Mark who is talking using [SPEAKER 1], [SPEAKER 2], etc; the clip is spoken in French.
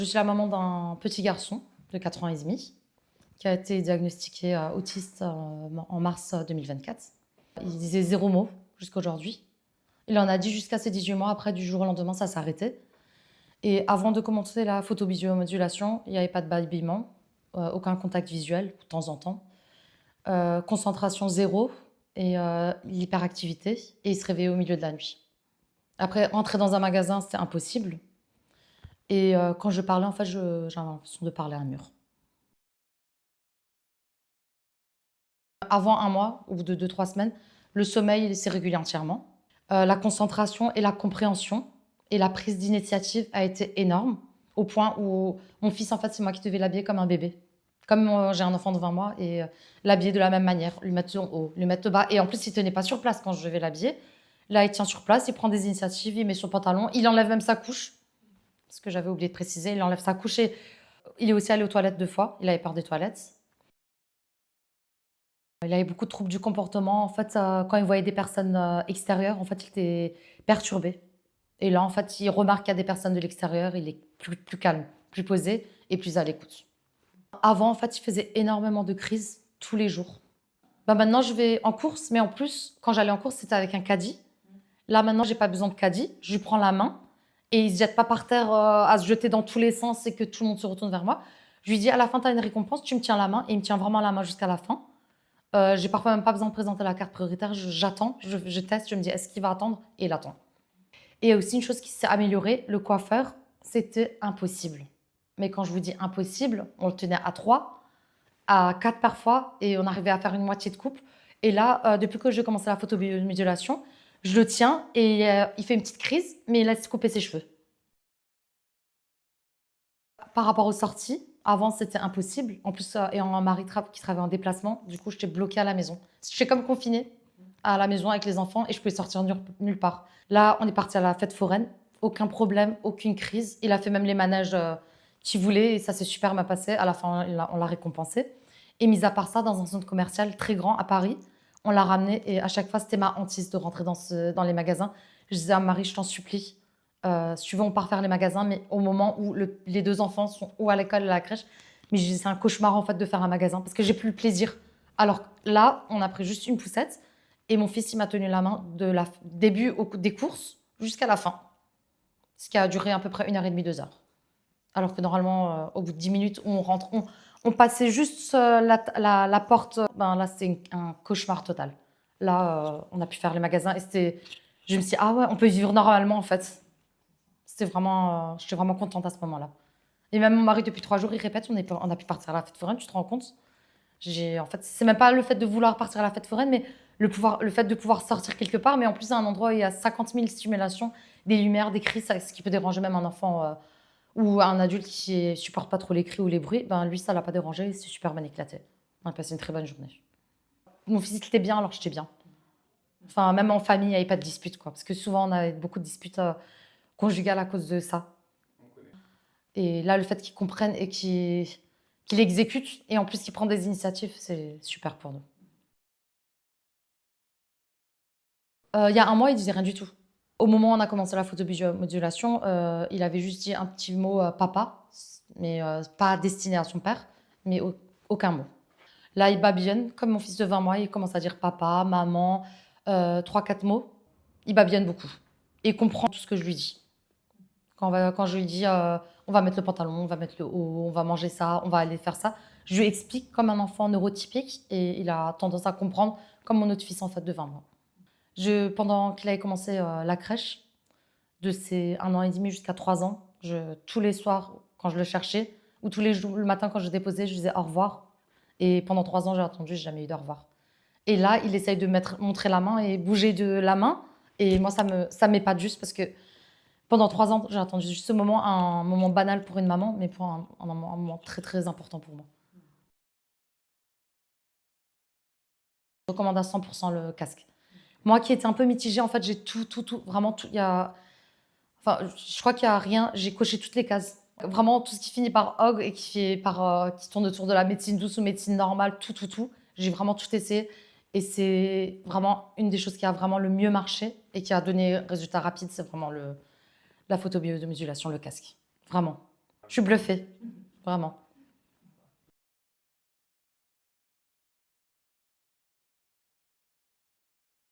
[SPEAKER 1] Je suis la maman d'un petit garçon de 4 ans et demi qui a été diagnostiqué autiste en mars 2024. Il disait 0 mot jusqu'à aujourd'hui. Il en a dit jusqu'à ses 18 mois. Après, du jour au lendemain, ça s'est arrêté. Et avant de commencer la photobiomodulation, il n'y avait pas de babillement, aucun contact visuel de temps en temps, concentration zéro et l'hyperactivité. Et il se réveillait au milieu de la nuit. Après, rentrer dans un magasin, c'était impossible. Et quand je parlais, en fait, j'avais l'impression de parler à un mur. Avant un mois, au bout de 2-3 semaines, le sommeil il s'est régulé entièrement. La concentration et la compréhension et la prise d'initiative a été énorme, au point où mon fils, en fait, c'est moi qui devais l'habiller comme un bébé. Comme j'ai un enfant de 20 mois, et l'habiller de la même manière, lui mettre en haut, lui mettre bas. Et en plus, il tenait pas sur place quand je vais l'habiller. Là, il tient sur place, il prend des initiatives, il met son pantalon, il enlève même sa couche. Ce que j'avais oublié de préciser, il enlève sa couche et il est aussi allé aux toilettes 2 fois. Il avait peur des toilettes. Il avait beaucoup de troubles du comportement. En fait, quand il voyait des personnes extérieures, en fait, il était perturbé. Et là, en fait, il remarque qu'il y a des personnes de l'extérieur, il est plus calme, plus posé et plus à l'écoute. Avant, en fait, il faisait énormément de crises tous les jours. Bah, maintenant, je vais en course, mais en plus, quand j'allais en course, c'était avec un caddie. Là, maintenant, j'ai pas besoin de caddie. Je lui prends la main et il se jette pas par terre à se jeter dans tous les sens et que tout le monde se retourne vers moi. Je lui dis, à la fin, tu as une récompense, tu me tiens la main. Et il me tient vraiment la main jusqu'à la fin. J'ai parfois même pas besoin de présenter la carte prioritaire. J'attends, je teste, je me dis, est-ce qu'il va attendre? Et il attend. Et il y a aussi une chose qui s'est améliorée, le coiffeur, c'était impossible. Mais quand je vous dis impossible, on le tenait à 3, à 4 parfois, et on arrivait à faire une moitié de coupe. Et là, depuis que j'ai commencé la photobiomodulation, je le tiens et il fait une petite crise, mais il laisse couper ses cheveux. Par rapport aux sorties, avant c'était impossible. En plus, ayant un mari qui travaille en déplacement, du coup j'étais bloquée à la maison. J'étais comme confinée à la maison avec les enfants et je pouvais sortir nulle part. Là, on est parti à la fête foraine, aucun problème, aucune crise. Il a fait même les manèges qu'il voulait et ça s'est super bien passé. À la fin, on l'a récompensé. Et mis à part ça, dans un centre commercial très grand à Paris, on l'a ramené et à chaque fois c'était ma hantise de rentrer dans les magasins. Je disais à Marie, je t'en supplie, si tu veux, on part faire les magasins, mais au moment où les 2 enfants sont ou à l'école ou à la crèche. Mais je dis, c'est un cauchemar en fait de faire un magasin parce que j'ai plus le plaisir. Alors là, on a pris juste une poussette et mon fils, il m'a tenu la main de la début des courses jusqu'à la fin. Ce qui a duré à peu près 1h30, 2 heures. Alors que normalement, au bout de 10 minutes, on rentre, on passait juste la porte. Ben là, c'est un cauchemar total. Là, on a pu faire les magasins et je me suis dit, ah ouais, on peut vivre normalement en fait. J'étais vraiment contente à ce moment-là. Et même mon mari, depuis 3 jours, il répète, on a pu partir à la fête foraine, tu te rends compte? En fait, c'est même pas le fait de vouloir partir à la fête foraine, mais le fait de pouvoir sortir quelque part, mais en plus à un endroit où il y a 50 000 stimulations, des lumières, des cris, ce qui peut déranger même un enfant ou un adulte qui supporte pas trop les cris ou les bruits, ben lui, ça l'a pas dérangé, il s'est super bien éclaté. On a passé une très bonne journée. Mon fils était bien, alors j'étais bien. Enfin, même en famille, il n'y avait pas de dispute, quoi. Parce que souvent, on avait beaucoup de disputes conjugales à cause de ça. Et là, le fait qu'ils comprennent et qu'ils exécutent, et en plus qu'ils prennent des initiatives, c'est super pour nous. Il y a un mois, il disait rien du tout. Au moment où on a commencé la photobiomodulation, il avait juste dit un petit mot papa, mais pas destiné à son père, mais aucun mot. Là, il babillonne, comme mon fils de 20 mois, il commence à dire papa, maman, 3-4 mots. Il babillonne beaucoup. Et il comprend tout ce que je lui dis. Quand je lui dis on va mettre le pantalon, on va mettre le haut, on va manger ça, on va aller faire ça, je lui explique comme un enfant neurotypique et il a tendance à comprendre comme mon autre fils en fait de 20 mois. Pendant qu'il avait commencé la crèche, de ses 1 an et demi jusqu'à 3 ans, tous les soirs quand je le cherchais ou tous les jours le matin quand je le déposais, je lui disais au revoir. Et pendant 3 ans, j'ai attendu, j'ai jamais eu de au revoir. Et là, il essaye de montrer la main et bouger de la main. Et moi, ça m'épate juste parce que pendant 3 ans, j'ai attendu juste ce moment, un moment banal pour une maman, mais pour un moment très, très important pour moi. Je recommande à 100 % le casque. Moi qui étais un peu mitigée, en fait, j'ai tout, vraiment tout. Enfin, je crois qu'il y a rien, j'ai coché toutes les cases. Vraiment, tout ce qui finit par OG et qui tourne autour de la médecine douce ou médecine normale, tout. J'ai vraiment tout essayé. Et c'est vraiment une des choses qui a vraiment le mieux marché et qui a donné résultat rapide, c'est vraiment la photobiomodulation, le casque. Vraiment. Je suis bluffée, vraiment.